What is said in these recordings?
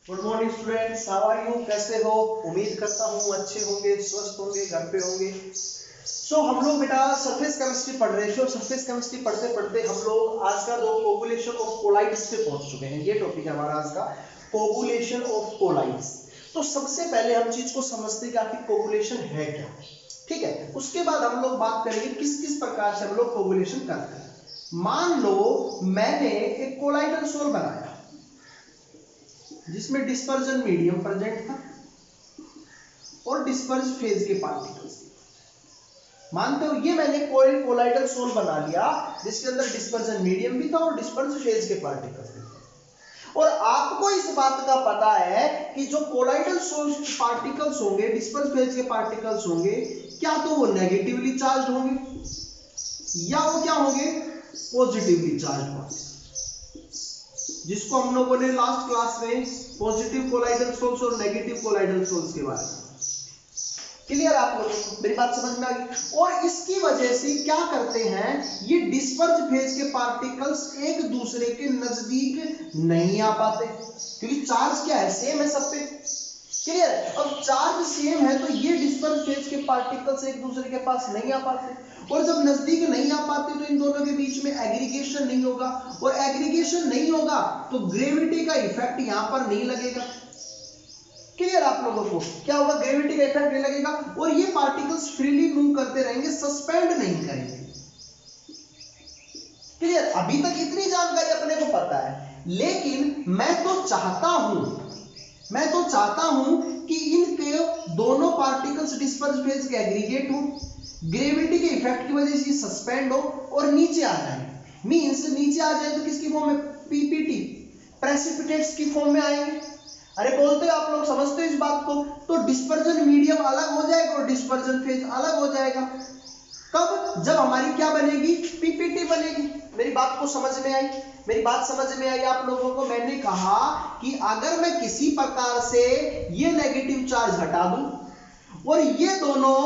Good morning students, how are you? कैसे हो? उम्मीद करता हूँ अच्छे होंगे, स्वस्थ होंगे, घर पे होंगे। हम लोग बेटा सरफेस केमिस्ट्री पढ़ रहे हैं। सरफेस केमिस्ट्री पढ़ते पढ़ते हम लोग आज का जो कोगुलेशन ऑफ कोलाइड्स पे पहुंच चुके हैं। ये टॉपिक है हमारा आज का, कोगुलेशन ऑफ कोलाइड्स। तो सबसे पहले हम चीज को समझते हैं कि आखिर कोगुलेशन है क्या। ठीक है, उसके बाद हम लोग बात करेंगे किस किस प्रकार से हम लोग कोगुलेशन करते हैं। मान लो मैंने एक कोलाइडल सोल बनाया जिसमें डिस्पर्जन मीडियम प्रेजेंट था और डिस्पर्ज फेज के पार्टिकल्स। मानते हो ये मैंने कोई कोलाइडल सोल बना लिया जिसके अंदर डिस्पर्जन मीडियम भी था और डिस्पर्ज फेज के पार्टिकल्स भी थे। और आपको इस बात का पता है कि जो कोलाइडल सोल पार्टिकल्स होंगे, डिस्पर्ज फेज के पार्टिकल्स होंगे, क्या तो वो नेगेटिवली चार्ज होंगे या वो क्या होंगे, पॉजिटिवली चार्ज होंगे, जिसको हम लोगों ने लास्ट क्लास में पॉजिटिव कोलाइडल सोल्स और नेगेटिव कोलाइडल सोल्स के बारे में। क्लियर आप लोगों को? मेरी बात समझ में आ गई? और इसकी वजह से क्या करते हैं, ये डिस्पर्ज फेज के पार्टिकल्स एक दूसरे के नजदीक नहीं आ पाते क्योंकि चार्ज क्या है, सेम है सब पे। क्लियर? अब चार्ज सेम है तो ये डिस्पर्ज फेज के पार्टिकल्स एक दूसरे के पास नहीं आ पाते, और जब नजदीक नहीं आ पाते तो इन दोनों के बीच में एग्रीगेशन नहीं होगा, और एग्रीगेशन नहीं होगा तो ग्रेविटी का इफेक्ट यहां पर नहीं लगेगा। क्लियर आप लोगों को? क्या होगा, ग्रेविटी का इफेक्ट नहीं लगेगा और ये पार्टिकल्स फ्रीली मूव करते रहेंगे, सस्पेंड नहीं करेंगे। क्लियर? अभी तक इतनी जानकारी अपने को पता है, लेकिन मैं तो चाहता हूं कि इनके दोनों पार्टिकल्स डिस्पर्ज फेज के एग्रीगेट हो, ग्रेविटी के इफेक्ट की वजह से सस्पेंड हो और नीचे आ जाए। मींस नीचे आ जाए तो किसकी फॉर्म में, पीपीटी, प्रेसिपिटेट्स की फॉर्म में आएंगे। अरे बोलते हो आप लोग, समझते हो इस बात को? तो डिस्पर्जन मीडियम अलग हो जाएगा और डिस्पर्जन फेज अलग हो जाएगा। कब? जब हमारी क्या बनेगी, पीपीटी बनेगी। मेरी बात को समझ में आई? मेरी बात समझ में आई आप लोगों को? मैंने कहा कि अगर मैं किसी प्रकार से ये नेगेटिव चार्ज हटा दूं और ये दोनों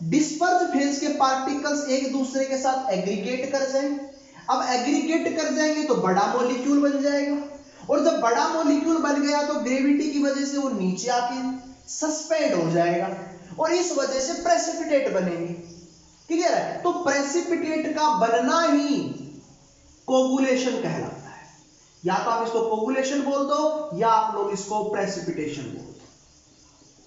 डिस्पर्ज फेज के पार्टिकल्स एक दूसरे के साथ एग्रीगेट कर जाएं, अब एग्रीगेट कर जाएंगे तो बड़ा मॉलिक्यूल बन जाएगा, और जब बड़ा मॉलिक्यूल बन गया तो ग्रेविटी की वजह से वो नीचे आके सस्पेंड हो जाएगा और इस वजह से प्रेसिपिटेट बनेंगे। क्लियर है? तो प्रेसिपिटेट का बनना ही कोगुलेशन कहलाता है। या तो आप इसको कोगुलेशन बोल दो या आप लोग इसको प्रेसिपिटेशन बोल दो।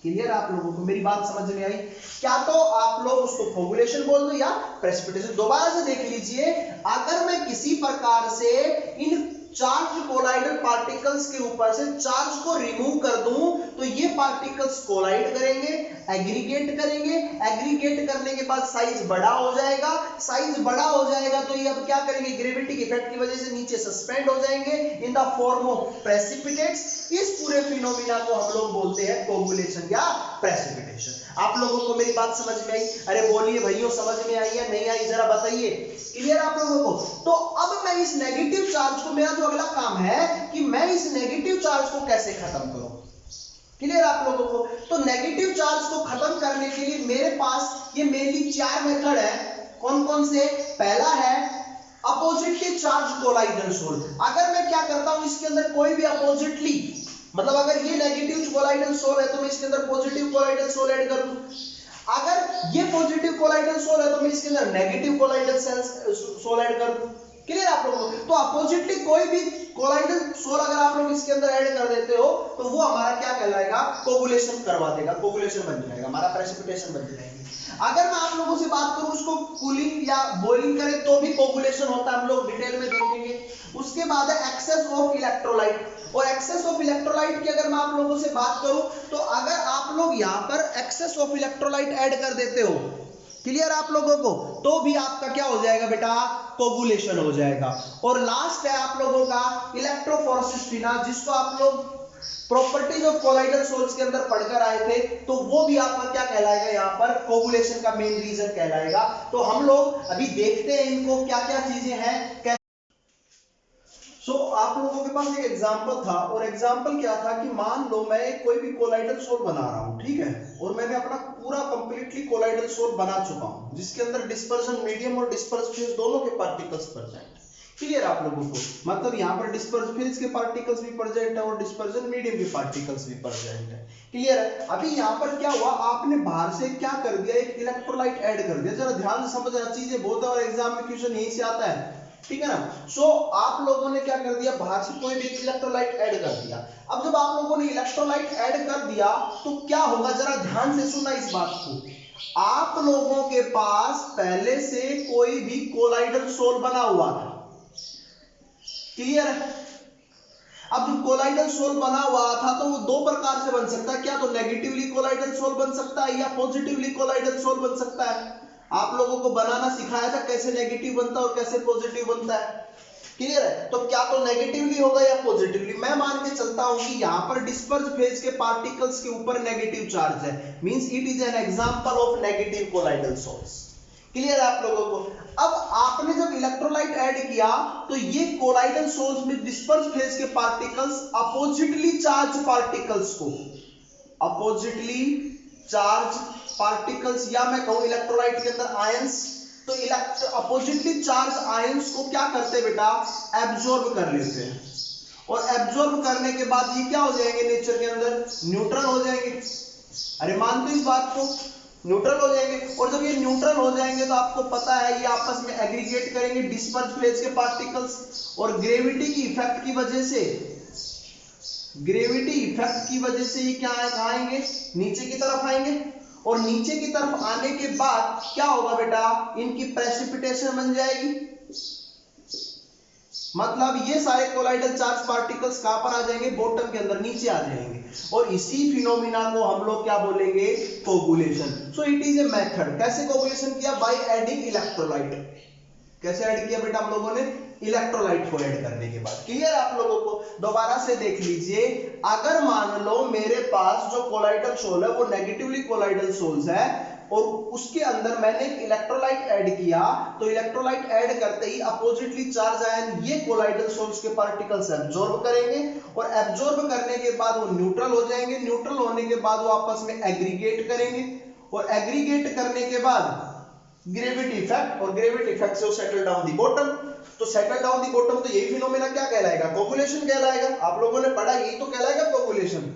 क्लियर आप लोगों को? मेरी बात समझ में आई? क्या तो आप लोग उसको कोगुलेशन बोल दो या प्रेसिपिटेशन। दोबारा से देख लीजिए, अगर मैं किसी प्रकार से इन चार्ज कोलाइडल पार्टिकल्स के ऊपर से चार्ज को रिमूव कर दूं तो ये पार्टिकल्स कोलाइड करेंगे, एग्रीगेट करेंगे, एग्रीगेट करने के बाद साइज बड़ा हो जाएगा, साइज बड़ा हो जाएगा तो ये अब क्या करेंगे, ग्रेविटी के इफेक्ट की वजह से नीचे सस्पेंड हो जाएंगे in the form of precipitates. इस पूरे फिनोमिना को हम लोग बोलते हैं कोगुलेशन या प्रेसिपिटेशन। आप लोगों को मेरी बात समझ में आई? अरे बोलिए भैया, समझ में आई या नहीं आई, जरा बताइए। क्लियर आप लोगों को? तो अब मैं इस नेगेटिव चार्ज को, मेरा जो अगला काम है कि मैं इस नेगेटिव चार्ज को कैसे खत्म करूं। क्लियर आप लोगों को? तो नेगेटिव चार्ज को खत्म करने के लिए मेरे पास ये मेनली 4 मेथड है। कौन कौन से? पहला है अपोजिटली चार्ज कोलाइडल सोल। अगर मैं क्या करता हूं, इसके अंदर कोई भी अपोजिटली, मतलब अगर ये नेगेटिव कोलाइडल सोल है तो मैं इसके अंदर पॉजिटिव कोलाइडल सोल ऐड कर दूं, अगर ये पॉजिटिव कोलाइडल सोल है तो मैं इसके अंदर नेगेटिव कोलाइडल सोल ऐड कर दूं। क्लियर आप लोगों को? तो अपोजिटली कोई भी कोलाइडल सोल अगर आप लोग इसके अंदर ऐड कर देते हो तो वो हमारा क्या कहलाएगा, कोगुलेशन करवा देगा, कोगुलेशन बन जाएगा, हमारा प्रेसिपिटेशन बन जाएगी। अगर मैं आप लोगों से बात करूं उसको कूलिंग या बॉइलिंग करें तो भी कोगुलेशन होता है, हम लोग डिटेल में देखेंगे। उसके बाद है एक्सेस ऑफ इलेक्ट्रोलाइट, और एक्सेस ऑफ इलेक्ट्रोलाइट की अगर मैं आप लोगों से बात करूं तो अगर आप लोग यहां पर एक्सेस ऑफ इलेक्ट्रोलाइट ऐड कर देते हो, क्लियर आप लोगों को, तो भी आपका क्या हो जाएगा बेटा, कोगुलेशन हो जाएगा। और लास्ट है आप लोगों का इलेक्ट्रोफोरेसिस फिना, जिसको आप लोग प्रॉपर्टीज ऑफ कोलाइडल सोल्स के अंदर पढ़कर आए थे, तो वो भी आपका क्या कहलाएगा, यहाँ पर कोगुलेशन का मेन रीजन कहलाएगा। तो हम लोग अभी देखते हैं इनको क्या क्या चीजें हैं। आप लोगों के पास एक एग्जांपल था, और एग्जांपल क्या था कि मान लो मैं कोई भी कोलाइडल सोल बना रहा हूं, ठीक है, और मैंने अपना पूरा कंप्लीटली कोलाइडल सोल बना चुका हूं जिसके अंदर डिस्पर्जन मीडियम और डिस्पर्स फेज दोनों के पार्टिकल्स प्रेजेंट हैं। क्लियर आप लोगों को, मतलब यहाँ पर डिस्पर्स फेज के पार्टिकल्स भी प्रेजेंट है और डिस्पर्जन मीडियम के पार्टिकल्स भी प्रेजेंट है। क्लियर है। अभी यहाँ पर क्या हुआ, आपने बाहर से क्या कर दिया, एक इलेक्ट्रोलाइट ऐड कर दिया। जरा ध्यान से समझना, चीजें बहुत है और एग्जाम में क्वेश्चन यहीं से आता है, ठीक है ना। सो आप लोगों ने क्या कर दिया, बाहर से कोई भी इलेक्ट्रोलाइट ऐड कर दिया। अब जब आप लोगों ने इलेक्ट्रोलाइट ऐड कर दिया तो क्या होगा, जरा ध्यान से सुनना इस बात को। आप लोगों के पास पहले से कोई भी कोलाइडल सोल बना हुआ था, क्लियर है। अब जो कोलाइडल सोल बना हुआ था तो वो दो प्रकार से बन सकता है, क्या तो नेगेटिवली कोलाइडल सोल बन सकता है या पॉजिटिवली कोलाइडल सोल बन सकता है। आप लोगों को बनाना सिखाया था कैसे नेगेटिव बनता है और कैसे पॉजिटिव बनता है, क्लियर है। तो क्या तो नेगेटिवली होगा या पॉजिटिवली। मैं मान के चलता हूं कि यहां पर डिस्पर्स फेज के पार्टिकल्स के ऊपर नेगेटिव चार्ज है, means it is an example of negative colloidal sols, clear आप लोगों को। अब आपने जब इलेक्ट्रोलाइट ऐड किया तो ये कोलाइडल सोल्स में डिस्पर्स फेज के पार्टिकल्स अपोजिटली चार्ज पार्टिकल्स को, अपोजिटली चार्ज पार्टिकल्स या मैं कहूं इलेक्ट्रोलाइट के अंदर आयंस, तो अपोजिटली चार्ज आयंस को क्या करते बेटा, एब्जॉर्ब कर लेते हैं। और एब्जॉर्ब करने के बाद ये क्या हो जाएंगे, नेचर के अंदर न्यूट्रल हो जाएंगे। अरे मानते इस बात को, न्यूट्रल हो जाएंगे। और जब ये न्यूट्रल हो जाएंगे तो आपको पता है ये आपस में एग्रीगेट करेंगे डिस्पर्स फेज के पार्टिकल्स, और ग्रेविटी की इफेक्ट की वजह से, ग्रेविटी इफेक्ट की वजह से ये क्या आएंगे, नीचे की तरफ आएंगे। और नीचे की तरफ आने के बाद क्या होगा बेटा, इनकी प्रेसिपिटेशन बन जाएगी। मतलब ये सारे कोलाइडल चार्ज पार्टिकल्स कहां पर आ जाएंगे, बॉटम के अंदर नीचे आ जाएंगे। और इसी फिनोमिना को हम लोग क्या बोलेंगे, coagulation. So it is a method. कैसे कोगुलेशन किया, बाय एडिंग इलेक्ट्रोलाइट। कैसे ऐड किया बेटा हम लोगों ने, इलेक्ट्रोलाइट को ऐड करने के बाद। क्लियर आप लोगों को। दोबारा से देख लीजिए, अगर मान लो मेरे पास जो कोलाइडल सोल है वो नेगेटिवली कोलाइडल सोल्स है और उसके अंदर मैंने एक इलेक्ट्रोलाइट ऐड किया, तो इलेक्ट्रोलाइट ऐड करते ही अपोजिटली चार्ज आयन ये कोलाइडल सोल्स के पार्टिकल्स एब्जॉर्ब करेंगे और एब्जॉर्ब करने के बाद वो न्यूट्रल हो जाएंगे। न्यूट्रल होने के बाद वो आपस में एग्रीगेट करेंगे और एग्रीगेट करने के बाद ग्रेविटी इफेक्ट, और ग्रेविटी इफेक्ट से वो सेटल डाउन दी बॉटम। तो सेटल डाउन दी बॉटम, तो यही फिनोमेना क्या कहलाएगा, कोगुलेशन कहलाएगा। आप लोगों ने पढ़ा, यही तो कहलाएगा कोगुलेशन।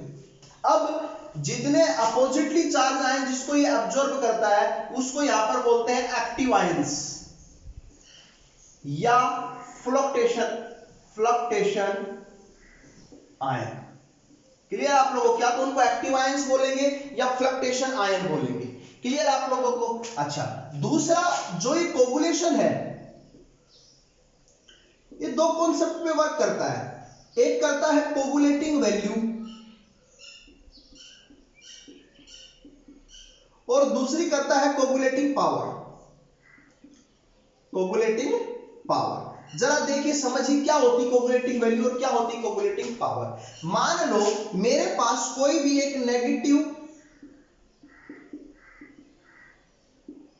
अब जितने अपोजिटली चार्ज आयन जिसको ये अब्जॉर्ब करता है उसको यहां पर बोलते हैं एक्टिव आयंस या फ्लक्टेशन, फ्लक्टेशन आयन। क्लियर आप लोगों को, क्या तो उनको एक्टिव आयंस बोलेंगे या फ्लक्टेशन आयन बोलेंगे। क्लियर आप लोगों को। अच्छा, दूसरा जो ये कोगुलेशन है ये दो कॉन्सेप्ट पे वर्क करता है। एक करता है कोगुलेटिंग वैल्यू और दूसरी करता है कोगुलेटिंग पावर। कोगुलेटिंग पावर, जरा देखिए समझिए क्या होती कोगुलेटिंग वैल्यू और क्या होती कोगुलेटिंग पावर। मान लो मेरे पास कोई भी एक नेगेटिव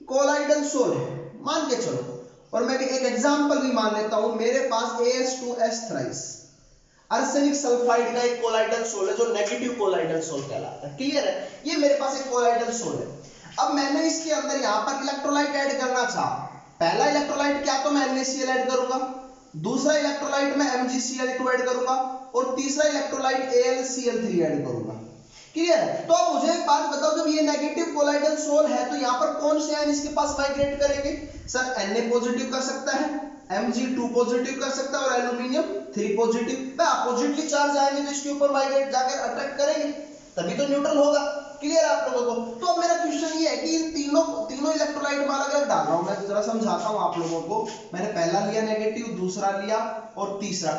कोलाइडल सोल है, मान के चलो, और मैं भी एक एग्जांपल भी मान लेता हूं। मेरे पास AS2S थ्राइस आर्सेनिक सल्फाइड का एक कोलाइडल सोल है जो नेगेटिव कोलाइडल सोल कहलाता है। क्लियर है, ये मेरे पास एक कोलाइडल सोल है। अब मैंने इसके अंदर यहां पर इलेक्ट्रोलाइट ऐड करना चाहा। पहला इलेक्ट्रोलाइट क्या तो मैं NaCl ऐड करूंगा, दूसरा इलेक्ट्रोलाइट मैं MgCl2 ऐड करूंगा और तीसरा इलेक्ट्रोलाइट AlCl3 ऐड करूंगा। क्लियर है। तो अब मुझे एक बात बताओ, जब ये नेगेटिव कोलाइडल सोल है तो यहां पर कौन से आयन इसके पास माइग्रेट करेंगे। सर Na पॉजिटिव कर सकता है, Mg2 पॉजिटिव कर सकता है और एल्यूमिनियम 3 पॉजिटिव। अपोजिटली चार्ज आएंगे तो इसके ऊपर माइग्रेट जाकर अट्रैक्ट करेंगे, तभी तो न्यूट्रल होगा। क्लियर आप लोगों को। तो अब मेरा क्वेश्चन ये है कि इन तीनों इलेक्ट्रोलाइट में अलग अलग डाल रहा हूं। मैं जरा समझाता हूं आप लोगों को। मैंने पहला लिया नेगेटिव, दूसरा लिया और तीसरा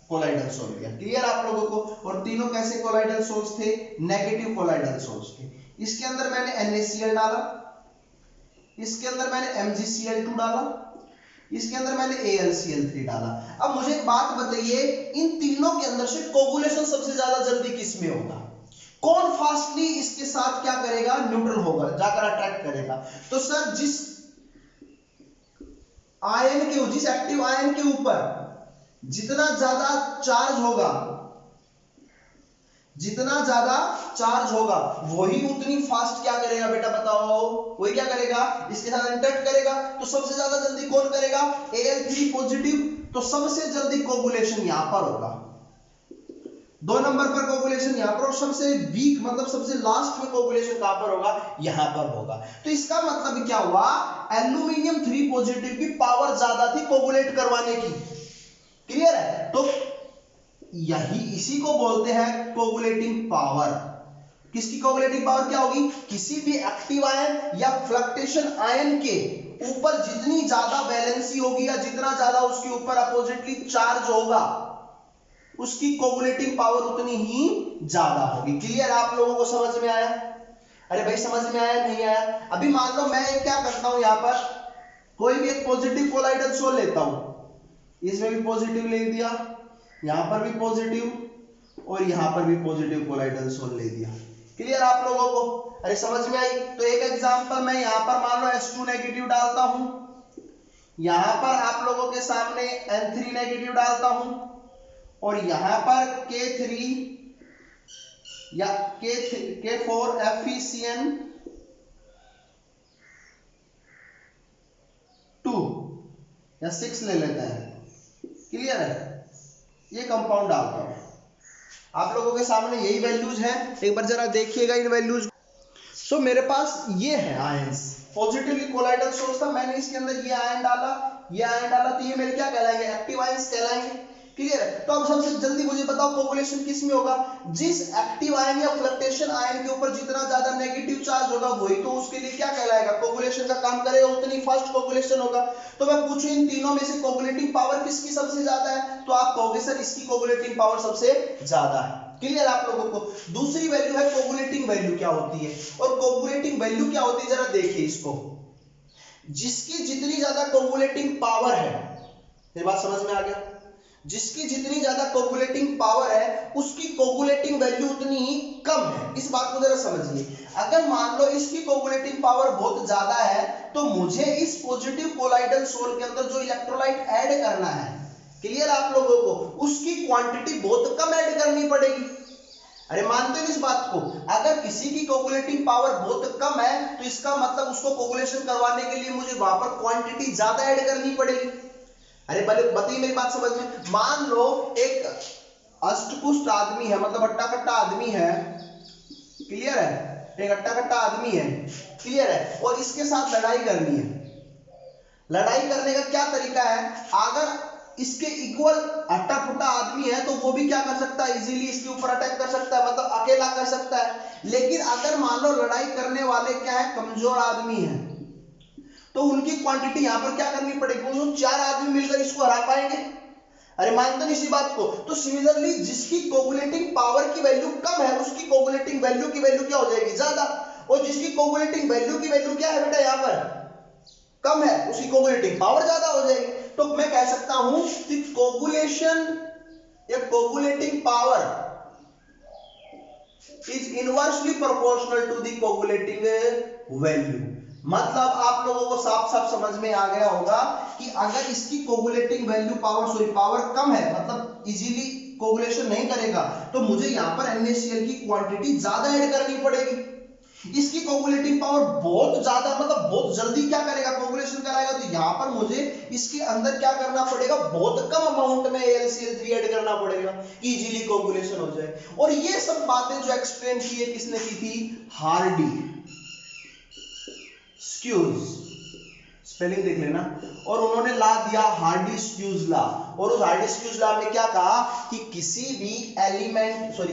कोलाइडल सोल लिया। क्लियर आप लोगों को। और तीनों कैसे कोलाइडल सोल्स थे, नेगेटिव कोलाइडल सोल्स थे। इसके अंदर मैंने NaCl डाला, इसके अंदर मैंने MgCl2 डाला, इसके अंदर मैंने AlCl3 डाला। अब मुझे एक बात बताइए, इन तीनों के अंदर से कोगुलेशन सबसे ज्यादा जल्दी किस में होगा, कौन फास्टली इसके साथ क्या करेगा, न्यूट्रल होगा, जाकर अट्रैक्ट करेगा। तो सर जिस आयन के, जिस एक्टिव आयन के ऊपर जितना ज्यादा चार्ज होगा, जितना ज्यादा चार्ज होगा वही उतनी फास्ट क्या करेगा बेटा बताओ, वही क्या करेगा, इसके साथ इंटरेक्ट करेगा। तो सबसे ज्यादा जल्दी कौन करेगा, Al3 पॉजिटिव। तो सबसे जल्दी कोगुलेशन यहां पर होगा, 2 नंबर पर कोगुलेशन यहां पर, और सबसे वीक मतलब सबसे लास्ट में कोगुलेशन कहां पर होगा, यहां पर होगा। तो इसका मतलब क्या हुआ, एल्यूमिनियम 3 पॉजिटिव की पावर ज्यादा थी कोगुलेट करवाने की। क्लियर है? तो यही इसी को बोलते हैं कोगुलेटिंग पावर। किसकी कोगुलेटिंग पावर क्या होगी, किसी भी एक्टिव आयन या फ्लक्टेशन आयन के ऊपर जितनी ज्यादा वैलेंसी होगी या जितना ज्यादा उसके ऊपर अपोजिटली चार्ज होगा, उसकी कोगुलेटिंग पावर उतनी ही ज्यादा होगी। क्लियर? आप लोगों को समझ में आया? अरे भाई समझ में आया नहीं आया? अभी मान लो मैं क्या करता हूं, यहां पर कोई भी एक पॉजिटिव कोलाइडल सोल लेता हूं, इसमें भी पॉजिटिव ले दिया, यहां पर भी पॉजिटिव और यहां पर भी पॉजिटिव कोलाइडल सोल ले दिया। क्लियर आप लोगों को? अरे समझ में आई? तो एक एग्जांपल मैं यहां पर मान लो H2 नेगेटिव डालता हूं, यहां पर आप लोगों के सामने N3 नेगेटिव डालता हूं, और यहां पर K3 या K4 FeCN2 या 6 ले लेते हैं। क्लियर है? ये कंपाउंड डालता हूं, आप लोगों के सामने यही वैल्यूज हैं, एक बार जरा देखिएगा इन वैल्यूज। सो मेरे पास ये है आयंस, पॉजिटिवली कोलाइडल सोर्स था, मैंने इसके अंदर ये आयन डाला, ये आयन डाला, तो ये मेरे क्या कहलाएंगे, एक्टिव आयंस कहलाएंगे। क्लियर है? तो अब सबसे जल्दी मुझे बताओ कोगुलेशन किस में होगा, जिस एक्टिव आयन या फ्लक्टेशन आयन के ऊपर जितना ज्यादा नेगेटिव चार्ज होगा वही तो उसके लिए क्या कहलाएगा, कोगुलेशन का काम करेगा, उतनी फास्ट कोगुलेशन होगा। तो मैं पूछूं इन तीनों में से कोगुलेटिंग पावर किसकी सबसे ज्यादा है, तो आप कहोगे सर इसकी कोगुलेटिंग पावर सबसे ज्यादा है। क्लियर आप लोगों को? दूसरी वैल्यू है कोगुलेटिंग वैल्यू क्या होती है, और कोगुलेटिंग वैल्यू क्या होती है जरा देखिए इसको, जिसकी जितनी ज्यादा कोगुलेटिंग पावर है, ये बात समझ में आ गया, जिसकी जितनी ज्यादा कोगुलेटिंग पावर है उसकी कोगुलेटिंग वैल्यू उतनी ही कम है। इस बात को जरा समझिए, अगर मान लो इसकी कोगुलेटिंग पावर बहुत ज्यादा है तो मुझे इस पॉजिटिव कोलाइडल सोल के अंदर जो इलेक्ट्रोलाइट ऐड करना है, क्लियर आप लोगों को, उसकी क्वांटिटी बहुत कम ऐड करनी पड़ेगी। अरे मानते हो इस बात को? अगर किसी की कोगुलेटिंग पावर बहुत कम है तो इसका मतलब उसको कोगुलेशन करवाने के लिए मुझे वहां पर क्वांटिटी ज्यादा ऐड करनी पड़ेगी। अरे बताइए मेरी बात समझ में? मान लो एक अष्टपुष्ट आदमी है, मतलब हट्टा कट्टा आदमी है, क्लियर है, एक हट्टा कट्टा आदमी है, क्लियर है, और इसके साथ लड़ाई करनी है। लड़ाई करने का क्या तरीका है, अगर इसके इक्वल हट्टा फुट्टा आदमी है तो वो भी क्या कर सकता है, इजीली इसके ऊपर अटैक कर सकता है, मतलब अकेला कर सकता है। लेकिन अगर मान लो लड़ाई करने वाले क्या है, कमजोर आदमी है, तो उनकी क्वांटिटी यहां पर क्या करनी पड़ेगी, वो 4 आदमी मिलकर इसको हरा पाएंगे। अरे मानते नहीं इसी बात को? तो सिमिलरली जिसकी कोगुलेटिंग पावर की वैल्यू कम है उसकी कोगुलेटिंग वैल्यू की वैल्यू क्या हो जाएगी, ज्यादा, और जिसकी कोगुलेटिंग वैल्यू की वैल्यू क्या है बेटा यहां पर कम है, उसकी कोगुलेटिंग पावर ज्यादा हो जाएगी। तो मैं कह सकता हूं कि कोगुलेशन या coagulating power is inversely proportional to the coagulating value. मतलब आप लोगों को साफ साफ समझ में आ गया होगा कि अगर इसकी कोगुलेटिंग वैल्यू पावर कम है, मतलब इजीली कोगुलेशन नहीं करेगा, तो मुझे यहां पर NaCl की क्वांटिटी ज्यादा ऐड करनी पड़ेगी। इसकी कोगुलेटिंग पावर बहुत ज्यादा, मतलब बहुत जल्दी क्या करेगा, कोगुलेशन कराएगा, तो यहां पर मुझे इसके अंदर क्या करना पड़ेगा, बहुत कम अमाउंट में AlCl3 ऐड करना पड़ेगा कि इजीली कोगुलेशन हो जाए। और ये सब बातें जो एक्सप्लेन की है किसने की थी, हार्डी स्क्यूज, स्पेलिंग देख लेना, और उन्होंने ला दिया हार्डी स्क्यूज ला। और उस हार्डी स्क्यूज ला में क्या कहा कि किसी भी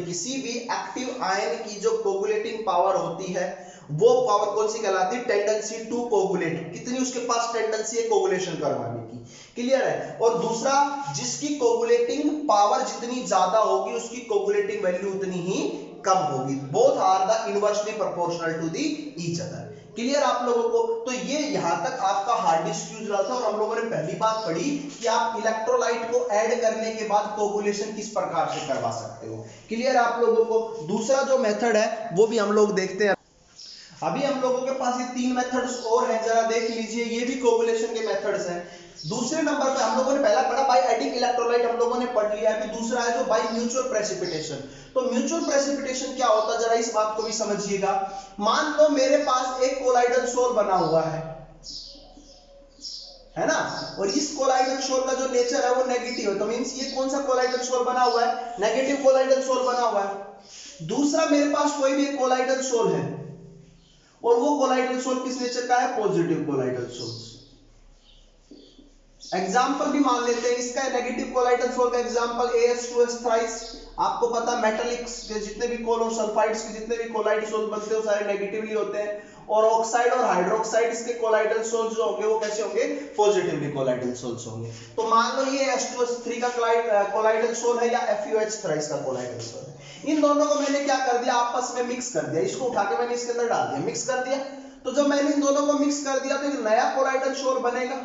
किसी भी एक्टिव आयन की जो कोगुलेटिंग पावर होती है वो पावर कौन सी कहलाती है, टेंडेंसी टू कोगुलेट, कितनी उसके पास टेंडेंसी है कोगुलेशन करवाने की। क्लियर है? और दूसरा, जिसकी कोगुलेटिंग पावर जितनी ज्यादा होगी उसकी कोगुलेटिंग वैल्यू उतनी ही कम होगी। Both are the inversely proportional to the each other. Clear आप लोगों को? तो ये यहां तक आपका हार्डी स्क्यूज लॉ था, और हम लोगों ने पहली बात पढ़ी कि आप इलेक्ट्रोलाइट को ऐड करने के बाद कोगुलेशन किस प्रकार से करवा सकते हो। क्लियर आप लोगों को? दूसरा जो मेथड है वो भी हम लोग देखते हैं। अभी हम लोगों के पास ये 3 मेथड्स और हैं, जरा देख लीजिए, ये भी कोगुलेशन के मेथड्स हैं। दूसरे नंबर पे हम लोगों ने पहला पढ़ा बाय एडिंग इलेक्ट्रोलाइट, हम लोगों ने पढ़ लिया है। अभी दूसरा है जो बाय म्यूचुअल प्रेसिपिटेशन। तो म्यूचुअल प्रेसिपिटेशन क्या होता है, जरा इस बात को भी समझिएगा। मान लो मेरे पास एक कोलाइडल सोल बना हुआ है, है ना। और इस कोलाइडल सोल का जो नेचर है वो नेगेटिव है, तो मींस ये कौन सा कोलाइडल सोल बना हुआ है, नेगेटिव कोलाइडल सोल बना हुआ है। दूसरा मेरे पास कोई भी एक कोलाइडल सोल है और वो कोलाइडल सोल किस नेचर का है, पॉजिटिव कोलाइडल सोल। एग्जाम्पल भी मान लेते हैं इसका, नेगेटिव कोलाइडल सोल का एग्जाम्पल AS2S थ्राइस। आपको पता मेटालिक्स के जितने भी कोल और सल्फाइड्स के जितने भी कोलाइड सोल बनते हैं वो सारे नेगेटिवली होते हैं, और ऑक्साइड और हाइड्रोक्साइड इसके कोलाइडल सोल्स जो होंगे वो कैसे होंगे, पॉजिटिवली कोलाइडल सोल्स होंगे। तो मान लो ये H2S3 का कोलाइडल सोल है या FeOH थ्राइस का कोलाइडल सोल है। इन दोनों को मैंने क्या कर दिया, आपस में मिक्स कर दिया, इसको उठा के मैंने इसके अंदर डाल दिया, मिक्स कर दिया। तो जब मैंने इन दोनों को मिक्स कर दिया तो एक नया कोलाइडल सोल बनेगा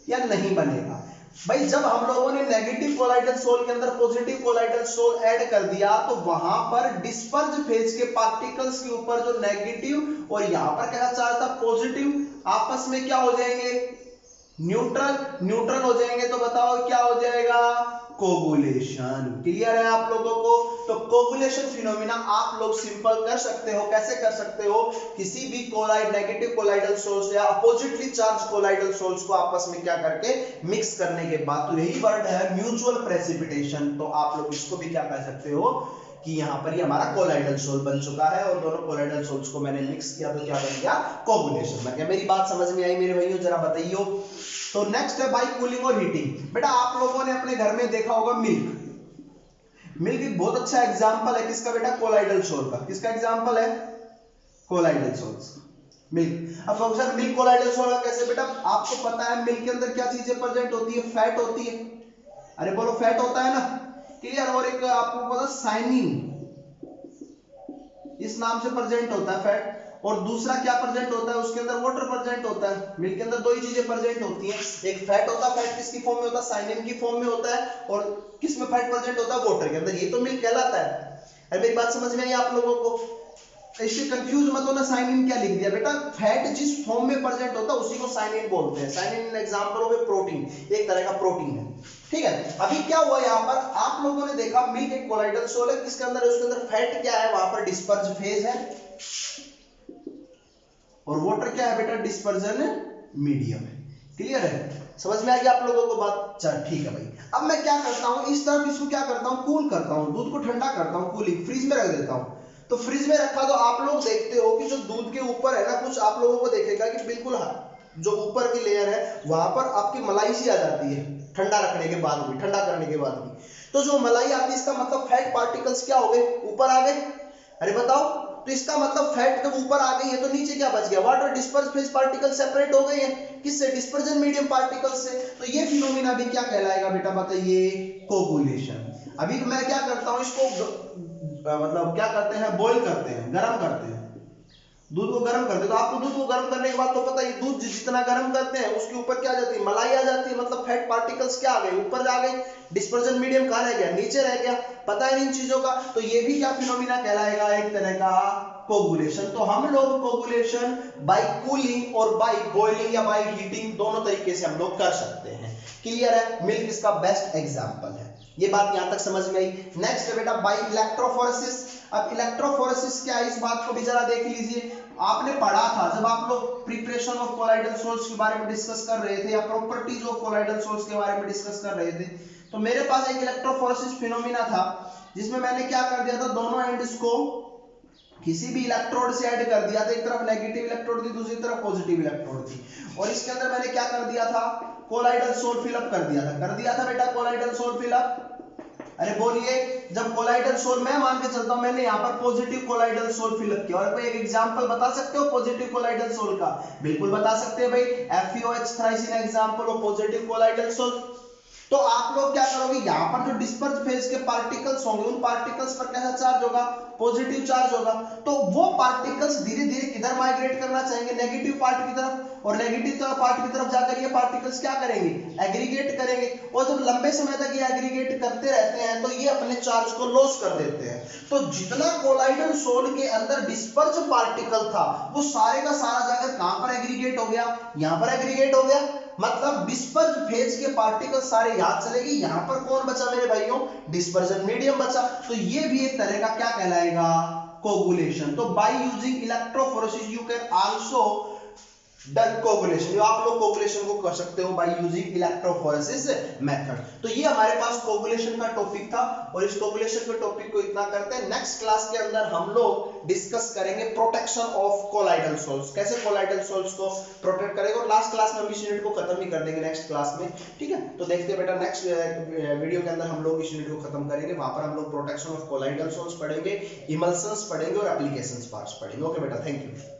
या नहीं बनेगा। भाई जब हम लोगों ने नेगेटिव कोलाइडल सोल के अंदर पॉजिटिव कोलाइडल सोल ऐड कर दिया तो वहां पर डिस्पर्ज फेज के पार्टिकल्स के ऊपर जो नेगेटिव और यहां पर क्या चार्ज था, पॉजिटिव, आपस में क्या हो जाएंगे, न्यूट्रल। न्यूट्रल हो जाएंगे तो बताओ क्या हो जाएगा, कोगुलेशन। क्लियर है आप लोगों को। तो कोगुलेशन फिनोमिना आप लोग सिंपल कर सकते हो, कैसे कर सकते हो, किसी भी कोलाइड नेगेटिव कोलाइडल सोल्स या अपोजिटली चार्ज कोलाइडल सोल्स को आपस में क्या करके मिक्स करने के बाद, तो यही वर्ड है म्यूचुअल प्रेसिपिटेशन। तो आप लोग इसको भी क्या कह सकते हो कि यहाँ पर ये हमारा कोलाइडल सोल बन चुका है और दोनों कोलाइडल सोल्स को मैंने मिक्स किया तो क्या बन गया, कोगुलेशन बन गया। मेरी बात समझ में आई मेरे भाइयों, जरा बताइयो। तो नेक्स्ट है बाई कूलिंग और हीटिंग। बेटा आप लोगों ने अपने घर में देखा होगा मिल्क। मिल्क एक बहुत अच्छा एग्जांपल है किसका बेटा, कोलाइडल सोल का। किसका एग्जांपल है, कोलाइडल सोल्स, मिल्क। अब प्रोफेसर मिल्क कोलाइडल सोल का कैसे, बेटा आपको पता है मिल्क के अंदर क्या चीजें प्रेजेंट होती है, फैट होती है। अरे बोलो फैट होता है ना, क्लियर। और एक आपको पता साइनिन इस नाम से प्रेजेंट होता है फैट। और दूसरा क्या प्रेजेंट होता है, उसके अंदर वाटर प्रेजेंट होता है। मिल्क के अंदर दो ही चीजें प्रेजेंट होती हैं, एक फैट होता है, फैट किसकी फॉर्म में होता है, साइनिन की फॉर्म में होता है, और किसमें फैट प्रेजेंट होता है, वाटर के अंदर। ये तो मिल्क कहलाता है। अरे मेरी बात समझ में आई आप लोगों को, इससे कंफ्यूज मत होना, साइनिन क्या लिख दिया बेटा, फैट जिस फॉर्म में प्रेजेंट होता है उसी को साइनिन बोलते हैं। साइनिन एग्जांपल हो गए प्रोटीन, एक तरह का प्रोटीन है, ठीक है। अभी क्या हुआ यहाँ पर, आप लोगों ने देखा मिल्क एक कोलाइडल सोल है, किसके अंदर है, उसके अंदर फैट क्या है, वहां पर डिस्पर्ज फेज है, और वाटर क्या है बेटा, डिस्पर्जन मीडियम है। क्लियर है, समझ में आ गया आप लोगों को बात, चल ठीक है भाई। अब मैं क्या करता हूँ, इस तरफ इसको क्या करता हूँ, कूल करता हूँ, दूध को ठंडा करता हूँ, कूलिंग, फ्रीज में रख देता हूँ। तो फ्रिज में रखा तो आप लोग देखते हो कि जो दूध के ऊपर है ना, कुछ आप लोगों को देखेगा कि बिल्कुल जो ऊपर की लेयर है वहां पर आपकी मलाई सी आ जाती है, ठंडा रखने के बाद भी, ठंडा करने के बाद भी। तो जो मलाई आती है इसका मतलब फैट पार्टिकल्स क्या हो गए, ऊपर आ गए। अरे बताओ, तो इसका मतलब फैट जब ऊपर आ गई है तो नीचे क्या बच गया, water disperse phase particle separate हो गए हैं, किससे, डिस्पर्जन मीडियम पार्टिकल्स से। तो ये फिनोमिना भी क्या कहलाएगा बेटा, बताइए, कोगुलेशन। अभी मैं क्या करता हूं, इसको मतलब क्या करते हैं, बॉईल करते हैं, गर्म करते हैं, दूध को गर्म करते हैं। तो आपको दूध को गर्म करने के बाद तो पता है दूध जितना गर्म करते हैं उसके ऊपर क्या आ जाती है, मलाई आ जाती है, मतलब फैट पार्टिकल्स क्या आ गए, ऊपर आ गए, डिस्पर्जन मीडियम कहां रह गया, नीचे रह गया, पता है इन चीजों का। तो ये भी क्या फिनोमिना कहलाएगा, एक तरह का कोगुलेशन। तो हम लोग कोगुलेशन बाय कूलिंग और बाय बॉइलिंग या बाय हीटिंग दोनों तरीके से हम लोग कर सकते हैं। क्लियर है, मिल्क इसका बेस्ट एग्जांपल है। ये बात यहां तक समझ में आई। नेक्स्ट है बेटा बाय इलेक्ट्रोफोरेसिस। अब इलेक्ट्रोफोरेसिस क्या है, इस बात को भी जरा देख लीजिए। आपने पढ़ा था जब आप लोग प्रिपरेशन ऑफ कोलाइडल सोल्स के बारे में डिस्कस कर रहे थे या प्रॉपर्टीज ऑफ कोलाइडल सोल्स के बारे में डिस्कस कर रहे थे, तो मेरे पास एक इलेक्ट्रोफोरेसिस फिनोमिना था जिसमें मैंने क्या कर दिया था, दोनों एंड्स को किसी भी इलेक्ट्रोड से ऐड कर दिया था। एक तरफ नेगेटिव इलेक्ट्रोड थी, दूसरी तरफ पॉजिटिव इलेक्ट्रोड थी, और इसके अंदर मैंने क्या कर दिया था, कोलाइडल सोल फिलअप कर दिया था बेटा, कोलाइडल सोल फिलअप। अरे बोलिए, जब कोलाइडल सोल, मैं मान के चलता हूं मैंने यहाँ पर पॉजिटिव कोलाइडल सोल फिलअप किया, और कोई एक एग्जांपल बता सकते हो पॉजिटिव कोलाइडल सोल का? बिल्कुल बता सकते हैं भाई, FeOH thrice in example of positive colloidal sol. तो आप लोग क्या करोगे, यहाँ पर जो डिस्पर्स फेज के पार्टिकल्स होंगे उन पार्टिकल्स पर कैसा चार्ज होगा, पॉजिटिव चार्ज होगा। तो वो पार्टिकल्स धीरे धीरे किधर माइग्रेट करना चाहेंगे, नेगेटिव पार्ट की तरफ, और नेगेटिव पार्ट की तरफ जाकर ये पार्टिकल्स क्या करेंगे, एग्रीगेट करेंगे। और जब लंबे समय तक ये एग्रीगेट करते रहते हैं तो ये अपने चार्ज को लॉस कर देते हैं। तो जितना कोलाइडल सोल के अंदर डिस्पर्स पार्टिकल था वो सारे का सारा जाकर कहां पर एग्रीगेट हो गया, यहां पर एग्रीगेट हो गया। मतलब डिस्पर्स फेज के पार्टिकल सारे यहां चले गए, यहां पर कौन बचा मेरे भाइयों, डिस्पर्जन मीडियम बचा। तो ये भी एक तरह का क्या कहलाएगा, कोगुलेशन। तो by using electrophoresis you can also done coagulation, आप लोग कोगुलेशन को कर सकते हो बाय यूजिंग इलेक्ट्रोफोरेसिस मेथड। तो ये हमारे पास कोगुलेशन का टॉपिक था और इस कोगुलेशन के टॉपिक को इतना करते हैं। नेक्स्ट क्लास के अंदर हम लोग डिस्कस करेंगे प्रोटेक्शन ऑफ कोलाइडल सोल्स, कैसे कोलाइडल सोल्स को प्रोटेक्ट करेंगे, और लास्ट क्लास में हम इस यूनिट को खत्म ही कर देंगे नेक्स्ट क्लास में, ठीक है। तो देखते हैं बेटा नेक्स्ट वीडियो के अंदर हम लोग इस यूनिट को खत्म करेंगे, वहां पर हम लोग प्रोटेक्शन ऑफ कोलाइडल सोल्स पढ़ेंगे, इमल्शंस पढ़ेंगे और एप्लीकेशंस पार्ट्स पढ़ेंगे। ओके बेटा, थैंक यू।